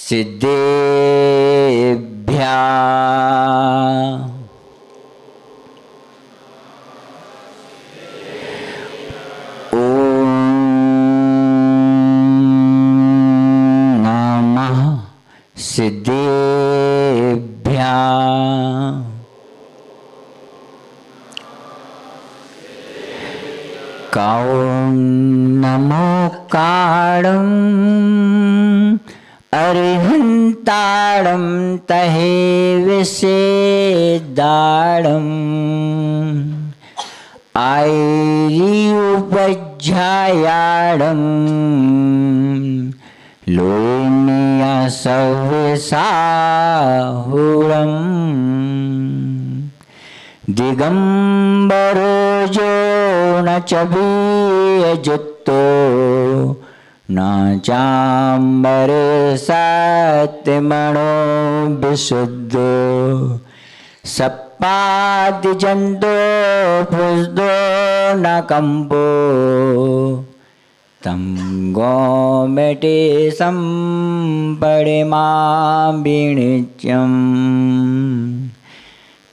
सिद्धेभ्यः सिद्धेभ्यः कारणमोकाणं अरिहन्ताणं तहे विषेदाणं आयर्युपज्यायाणं लोनिया सव्यसाहुरं दिगंबरो जो न चबीयजुत्तो न चाम्बरे सत्यमणो विशुद्धो सप्पादिजन्तो पुष्दो न कंपो तं गोमेटे संपरिमाभिनित्यं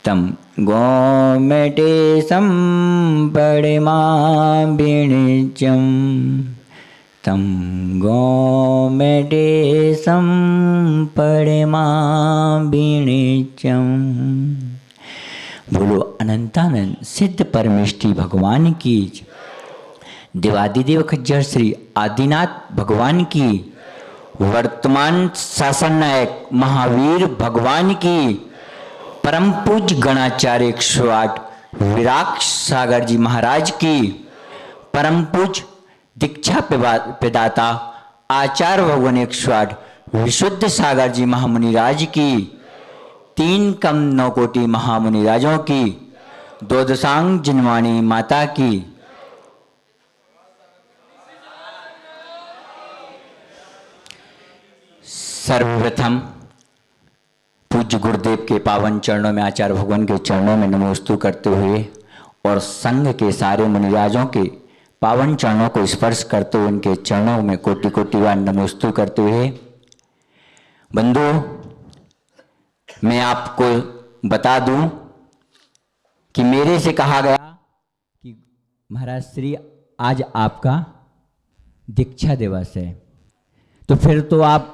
तं गोमेटे संपरिमाभिनित्यं तं गोमेटे संपरिमाभिनित्यं। बोलो अनंतानंद सिद्ध परमेष्ठी भगवान की, देवादिदेव खज्जर श्री आदिनाथ भगवान की, वर्तमान शासन नायक महावीर भगवान की, परम पूज्य गणाचार्य 108 विराट सागर जी महाराज की, परम पूज्य दीक्षा प्रदाता आचार्य भगवान 108 विशुद्ध सागर जी महामुनिराज की, 3 कम 9 कोटि महामुनिराजों की, द्वादशांग जिनवाणी माता की, सर्वप्रथम पूज्य गुरुदेव के पावन चरणों में, आचार्य भगवान के चरणों में नमोस्तु करते हुए और संघ के सारे मुनिराजों के पावन चरणों को स्पर्श करते हुए उनके चरणों में कोटि कोटि बार नमोस्तु करते हुए, बंधु मैं आपको बता दूं कि मेरे से कहा गया कि महाराज श्री आज आपका दीक्षा दिवस है, तो फिर तो आप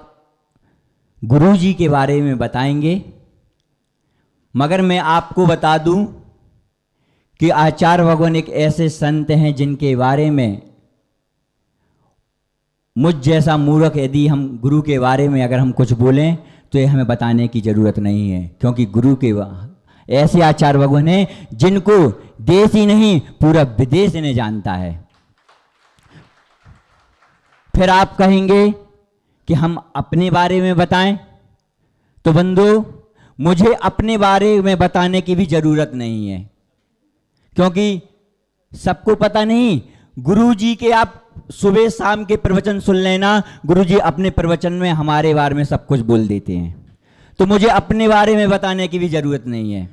गुरु जी के बारे में बताएंगे, मगर मैं आपको बता दूं कि आचार्य भगवान एक ऐसे संत हैं जिनके बारे में मुझ जैसा मूर्ख यदि हम गुरु के बारे में अगर हम कुछ बोलें तो ये हमें बताने की जरूरत नहीं है, क्योंकि गुरु के ऐसे आचार्य भगवान हैं जिनको देश ही नहीं पूरा विदेश ने जानता है। फिर आप कहेंगे कि हम अपने बारे में बताएं, तो बंधु मुझे अपने बारे में बताने की भी जरूरत नहीं है, क्योंकि सबको पता नहीं। गुरु जी के आप सुबह शाम के प्रवचन सुन लेना, गुरु जी अपने प्रवचन में हमारे बारे में सब कुछ बोल देते हैं, तो मुझे अपने बारे में बताने की भी जरूरत नहीं है।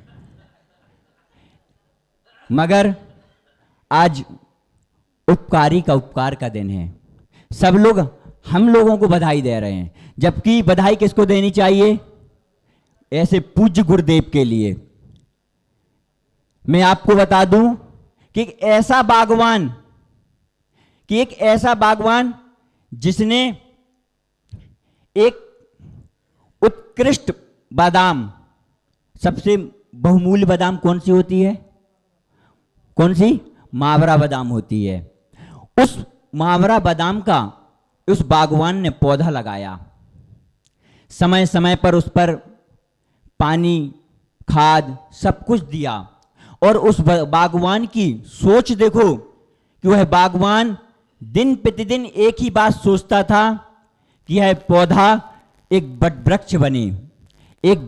मगर आज उपकारी का उपकार का दिन है, सब लोग हम लोगों को बधाई दे रहे हैं, जबकि बधाई किसको देनी चाहिए? ऐसे पूज्य गुरुदेव के लिए। मैं आपको बता दूं कि एक ऐसा बागवान जिसने एक उत्कृष्ट बादाम, सबसे बहुमूल्य बादाम कौन सी होती है? कौन सी? मावरा बादाम होती है। उस मावरा बादाम का उस बागवान ने पौधा लगाया, समय समय पर उस पर पानी, खाद सब कुछ दिया, और उस बागवान की सोच देखो कि वह बागवान दिन प्रतिदिन एक ही बात सोचता था कि यह पौधा एक वृक्ष बने, एक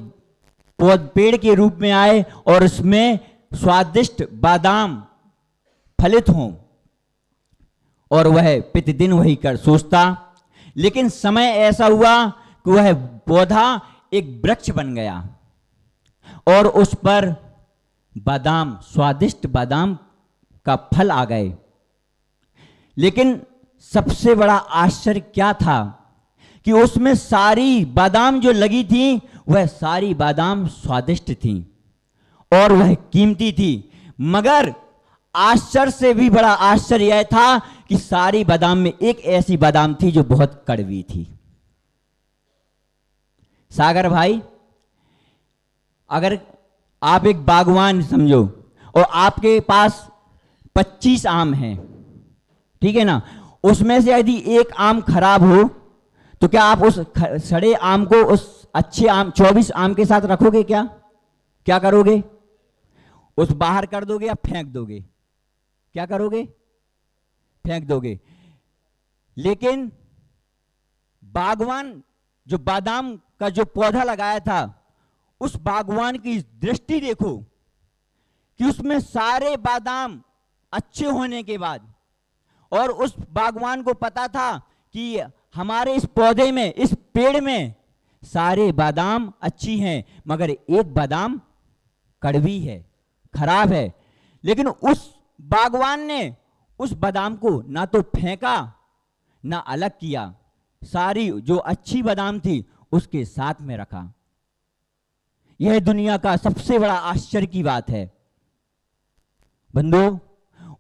पेड़ के रूप में आए और उसमें स्वादिष्ट बादाम फलित हों, और वह प्रतिदिन वही कर सोचता। लेकिन समय ऐसा हुआ कि वह पौधा एक वृक्ष बन गया और उस पर बादाम, स्वादिष्ट बादाम का फल आ गए। लेकिन सबसे बड़ा आश्चर्य क्या था कि उसमें सारी बादाम जो लगी थी वह सारी बादाम स्वादिष्ट थी और वह कीमती थी, मगर आश्चर्य से भी बड़ा आश्चर्य यह था कि सारी बादाम में एक ऐसी बादाम थी जो बहुत कड़वी थी। सागर भाई, अगर आप एक बागवान समझो और आपके पास 25 आम हैं, ठीक है ना, उसमें से यदि एक आम खराब हो तो क्या आप उस सड़े आम को उस अच्छे आम 24 आम के साथ रखोगे? क्या करोगे? उस बाहर कर दोगे या फेंक दोगे? क्या करोगे? फेंक दोगे। लेकिन बागवान जो बादाम का जो पौधा लगाया था, उस बागवान की दृष्टि देखो कि उसमें सारे बादाम अच्छे होने के बाद, और उस बागवान को पता था कि हमारे इस पौधे में, इस पेड़ में सारे बादाम अच्छी हैं, मगर एक बादाम कड़वी है, खराब है। लेकिन उस बागवान ने उस बादाम को ना तो फेंका ना अलग किया, सारी जो अच्छी बादाम थी उसके साथ में रखा। यह दुनिया का सबसे बड़ा आश्चर्य की बात है बंधु।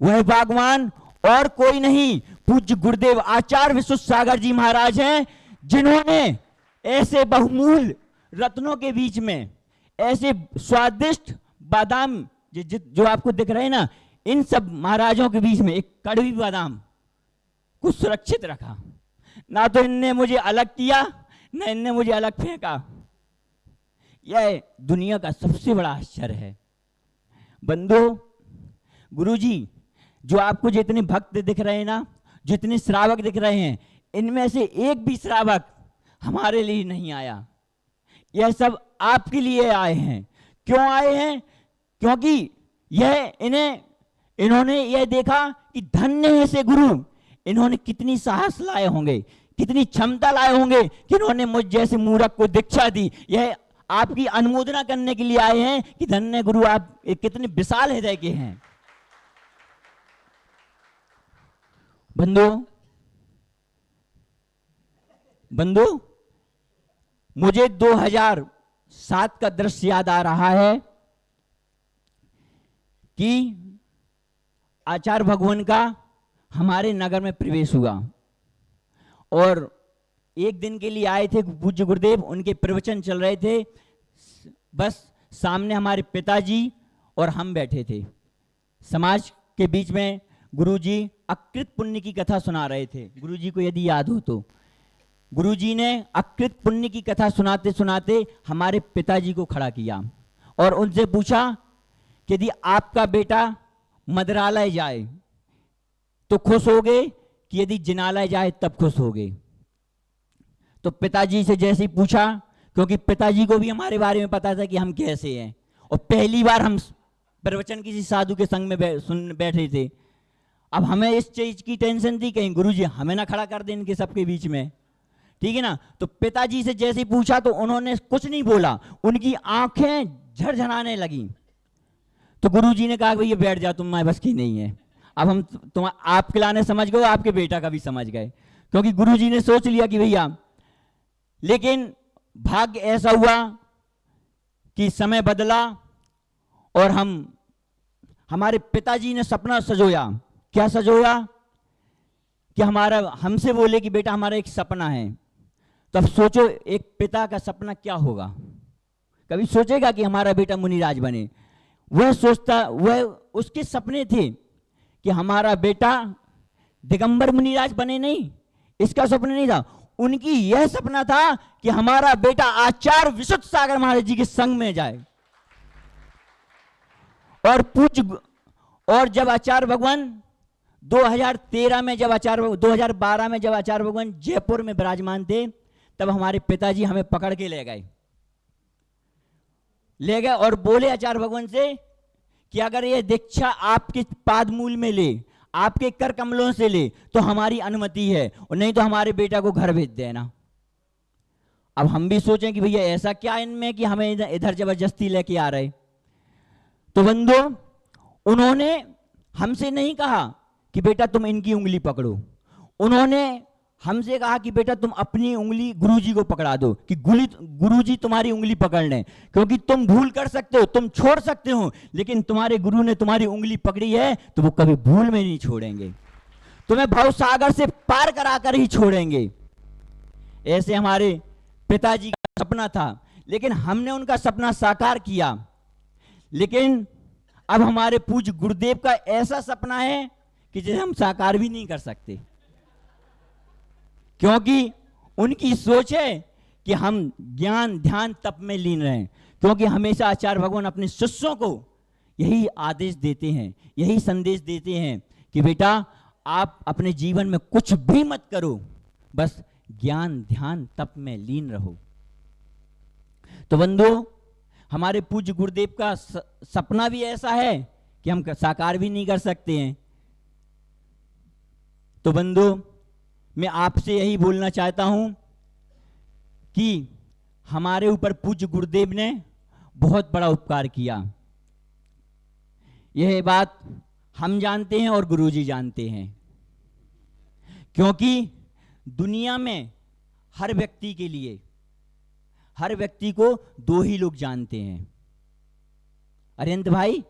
वह बागवान और कोई नहीं, पूज्य गुरुदेव आचार्य विश्व सागर जी महाराज हैं, जिन्होंने ऐसे बहुमूल्य रत्नों के बीच में ऐसे स्वादिष्ट बादाम जो आपको दिख रहे हैं ना, इन सब महाराजों के बीच में एक कड़वी बादाम को सुरक्षित रखा। ना तो इनने मुझे अलग किया, ना इनने मुझे अलग फेंका। यह दुनिया का सबसे बड़ा आश्चर्य है बंधु। गुरुजी जो आपको जितने भक्त दिख रहे हैं ना, जितने श्रावक दिख रहे हैं, इनमें से एक भी श्रावक हमारे लिए नहीं आया। यह सब आपके लिए आए हैं। क्यों आए हैं? क्योंकि इन्होंने यह देखा कि धन्य है से गुरु, इन्होंने कितनी साहस लाए होंगे, कितनी क्षमता लाए होंगे कि इन्होंने मुझ जैसे मूर्ख को दीक्षा दी। यह आपकी अनुमोदना करने के लिए आए हैं कि धन्य गुरु, आप कितने विशाल हृदय के हैं। बंधु, मुझे 2007 का दृश्य याद आ रहा है कि आचार्य भगवान का हमारे नगर में प्रवेश हुआ और एक दिन के लिए आए थे पूज्य गुरुदेव, उनके प्रवचन चल रहे थे। बस सामने हमारे पिताजी और हम बैठे थे। समाज के बीच में गुरुजी अकृत पुण्य की कथा सुना रहे थे। गुरुजी को यदि याद हो तो गुरुजी ने अकृत पुण्य की कथा सुनाते सुनाते हमारे पिताजी को खड़ा किया और उनसे पूछा कि यदि आपका बेटा मदरालय जाए तो खुश होगे कि यदि जिनालय जाए तब खुश होगे? तो पिताजी से जैसे ही पूछा, क्योंकि पिताजी को भी हमारे बारे में पता था कि हम कैसे हैं, और पहली बार हम प्रवचन किसी साधु के संग में सुन बैठे थे। अब हमें इस चीज की टेंशन थी, कहीं गुरुजी हमें ना खड़ा कर दे इनके सबके बीच में, ठीक है ना। तो पिताजी से जैसे ही पूछा तो उन्होंने कुछ नहीं बोला, उनकी आंखें झरझराने लगी। तो गुरुजी ने कहा भैया बैठ जाओ, तुम्हारे बस की नहीं है। अब हम आप खिलाने समझ गए, आपके बेटा का भी समझ गए, क्योंकि गुरुजी ने सोच लिया कि भैया। लेकिन भाग्य ऐसा हुआ कि समय बदला और हमारे पिताजी ने सपना सजोया। क्या सजोया? कि हमसे बोले कि बेटा हमारा एक सपना है। तो अब सोचो एक पिता का सपना क्या होगा। कभी सोचेगा कि हमारा बेटा मुनिराज बने? वह उसके सपने थे कि हमारा बेटा दिगंबर मुनिराज बने, नहीं, इसका सपना नहीं था। उनकी यह सपना था कि हमारा बेटा आचार्य विशुद्ध सागर महाराज जी के संग में जाए। और जब आचार्य भगवान 2012 में जब आचार्य भगवान जयपुर में विराजमान थे, तब हमारे पिताजी हमें पकड़ के ले गए और बोले आचार्य भगवान से कि अगर ये दीक्षा आपके पादमूल में ले, आपके कर कमलों से ले, तो हमारी अनुमति है, और नहीं तो हमारे बेटा को घर भेज देना। अब हम भी सोचें कि भैया ऐसा क्या इनमें कि हमें इधर जबरदस्ती लेके आ रहे। तो बंधु, उन्होंने हमसे नहीं कहा कि बेटा तुम इनकी उंगली पकड़ो, उन्होंने हमसे कहा कि बेटा तुम अपनी उंगली गुरुजी को पकड़ा दो, कि गुरुजी तुम्हारी उंगली पकड़ लें, क्योंकि तुम भूल कर सकते हो, तुम छोड़ सकते हो, लेकिन तुम्हारे गुरु ने तुम्हारी उंगली पकड़ी है तो वो कभी भूल में नहीं छोड़ेंगे, तुम्हें भव सागर से पार कराकर ही छोड़ेंगे। ऐसे हमारे पिताजी का सपना था, लेकिन हमने उनका सपना साकार किया। लेकिन अब हमारे पूज्य गुरुदेव का ऐसा सपना है कि जिसे हम साकार भी नहीं कर सकते, क्योंकि उनकी सोच है कि हम ज्ञान ध्यान तप में लीन रहें। क्योंकि हमेशा आचार्य भगवान अपने शिष्यों को यही आदेश देते हैं, यही संदेश देते हैं कि बेटा आप अपने जीवन में कुछ भी मत करो, बस ज्ञान ध्यान तप में लीन रहो। तो बंधु, हमारे पूज्य गुरुदेव का सपना भी ऐसा है कि हम साकार भी नहीं कर सकते हैं। तो बंधु, मैं आपसे यही बोलना चाहता हूं कि हमारे ऊपर पूज्य गुरुदेव ने बहुत बड़ा उपकार किया। यह बात हम जानते हैं और गुरुजी जानते हैं, क्योंकि दुनिया में हर व्यक्ति के लिए, हर व्यक्ति को दो ही लोग जानते हैं। अरिहंत भाई,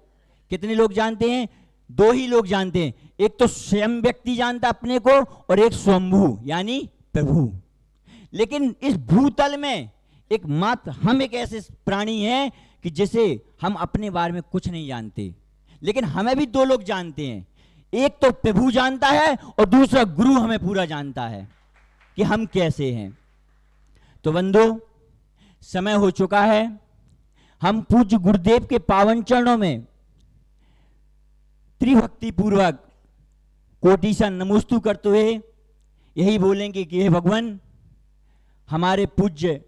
कितने लोग जानते हैं? दो ही लोग जानते हैं। एक तो स्वयं व्यक्ति जानता अपने को, और एक स्वयंभू यानी प्रभु। लेकिन इस भूतल में एकमात्र हम एक ऐसे प्राणी हैं कि जिसे हम अपने बारे में कुछ नहीं जानते, लेकिन हमें भी दो लोग जानते हैं। एक तो प्रभु जानता है और दूसरा गुरु हमें पूरा जानता है कि हम कैसे हैं। तो बंधु, समय हो चुका है, हम पूज्य गुरुदेव के पावन चरणों में त्रिभक्ति पूर्वक कोटि सा नमोस्तु करते हुए यही बोलेंगे कि हे भगवान, हमारे पूज्य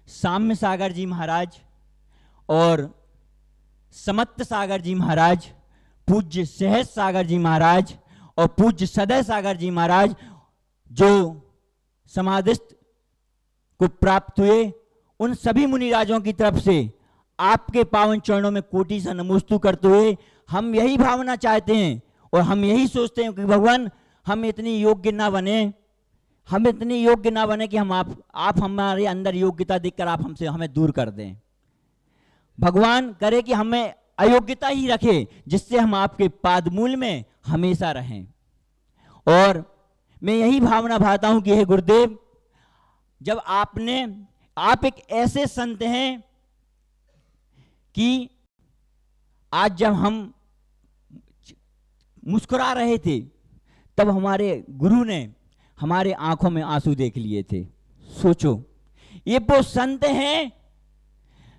साम्य सागर जी महाराज और समत्त सागर जी महाराज, पूज्य सहज सागर जी महाराज और पूज्य सदय सागर जी महाराज जो समाधिस्थ को प्राप्त हुए, उन सभी मुनिराजों की तरफ से आपके पावन चरणों में कोटि सा नमोस्तु करते हुए हम यही भावना चाहते हैं और हम यही सोचते हैं कि भगवान, हम इतनी योग्य ना बने, हम इतनी योग्य ना बने कि हम आप हमारे अंदर योग्यता देखकर आप हमें दूर कर दें। भगवान करे कि हमें अयोग्यता ही रखे, जिससे हम आपके पादमूल में हमेशा रहें। और मैं यही भावना भाता हूं कि हे गुरुदेव, जब आप एक ऐसे संत हैं कि आज जब हम मुस्कुरा रहे थे तब हमारे गुरु ने हमारे आंखों में आंसू देख लिए थे। सोचो, ये वो संत हैं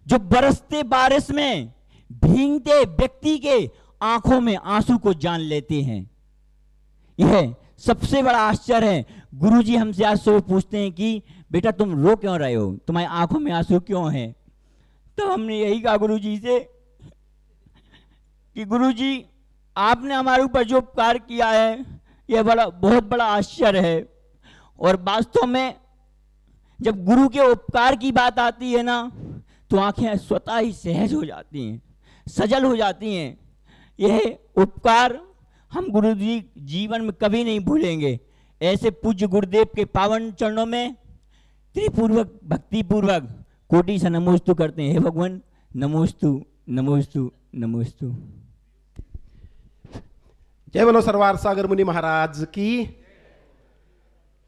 जो बरसते बारिश में भीगते व्यक्ति के आंखों में आंसू को जान लेते हैं। यह सबसे बड़ा आश्चर्य है। गुरुजी हमसे आज सुबह पूछते हैं कि बेटा तुम रो क्यों रहे हो, तुम्हारी आंखों में आंसू क्यों हैं? तो हमने यही कहा गुरुजी से कि गुरुजी, आपने हमारे ऊपर जो उपकार किया है यह बहुत बड़ा आश्चर्य है। और वास्तव में जब गुरु के उपकार की बात आती है ना, तो आंखें स्वतः ही सहज हो जाती हैं, सजल हो जाती हैं। यह उपकार हम गुरुजी जीवन में कभी नहीं भूलेंगे। ऐसे पूज्य गुरुदेव के पावन चरणों में त्रिपूर्वक भक्ति पूर्वक कोटि सा नमोस्तु करते हैं। हे भगवान, नमोस्तु नमोस्तु नमोस्तु। जय बोलो सरवार सागर मुनि महाराज की।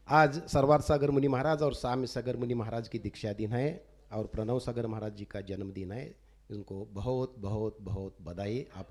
आज सरवार सागर मुनि महाराज और साम्य सागर मुनि महाराज की दीक्षा दिन है और प्रणव सागर महाराज जी का जन्मदिन है। उनको बहुत बहुत बहुत बधाई। आप